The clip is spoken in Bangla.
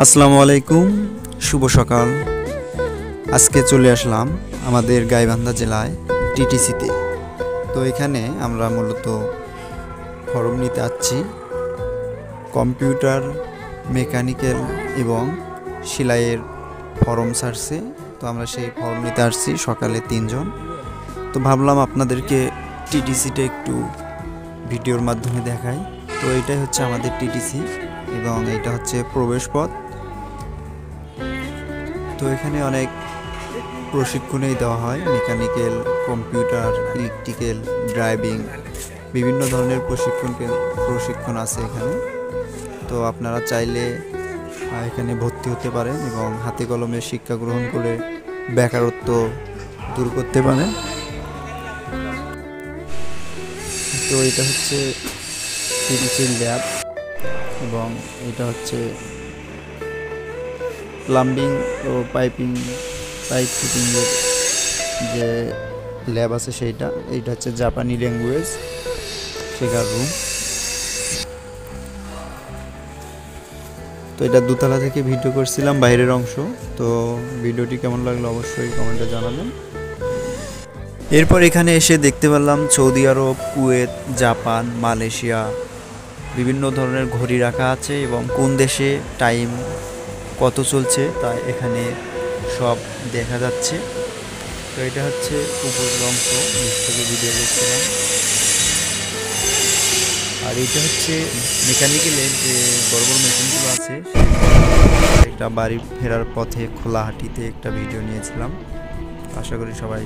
আসসালামু আলাইকুম, শুভ সকাল। আজকে চলে আসলাম আমাদের গাইবান্ধা জেলায় টিটিসিতে। তো এখানে আমরা মূলত ফর্ম নিতে আসছি কম্পিউটার, মেকানিক্যাল এবং সেলাইয়ের ফর্ম ছাড়ছে। তো আমরা সেই ফর্ম নিতে আসছি সকালে 3 জন। তো ভাবলাম আপনাদেরকে টিটিসিটা একটু ভিডিওর মাধ্যমে দেখাই। তো এটাই হচ্ছে আমাদের টিটিসি এবং এটা হচ্ছে প্রবেশ পথ। তো এখানে অনেক প্রশিক্ষণই দেওয়া হয়, মেকানিক্যাল, কম্পিউটার, ইলেকট্রিক্যাল, ড্রাইভিং, বিভিন্ন ধরনের প্রশিক্ষণ আছে এখানে। তো আপনারা চাইলে এখানে ভর্তি হতে পারেন এবং হাতে কলমে শিক্ষা গ্রহণ করে বেকারত্ব দূর করতে পারেন। তো এটা হচ্ছে টিটিসির ল্যাব এবং এটা হচ্ছে প্লাম্বিং ও পাইপ ফিটিংয়ের যে ল্যাব আছে সেইটা। এইটা হচ্ছে জাপানি ল্যাঙ্গুয়েজ শেখার রুম। তো এটা দোতলা থেকে ভিডিও করছিলাম, বাইরের অংশ। তো ভিডিওটি কেমন লাগলো অবশ্যই কমেন্টে জানাবেন। এরপর এখানে এসে দেখতে পেলাম সৌদি আরব, কুয়েত, জাপান, মালয়েশিয়া বিভিন্ন ধরনের ঘড়ি রাখা আছে এবং কোন দেশে টাইম কত চলছে তা এখানে সব দেখা যাচ্ছে। তো এটা হচ্ছে উপরের অংশ, নিচ থেকে ভিডিও দেখছিলাম। আর এটা হচ্ছে মেকানিক্যালের যে বড় বড় মেশিনগুলো আছে, একটা বাড়ি ফেরার পথে খোলাহাটিতে একটা ভিডিও নিয়েছিলাম। আশা করি সবাই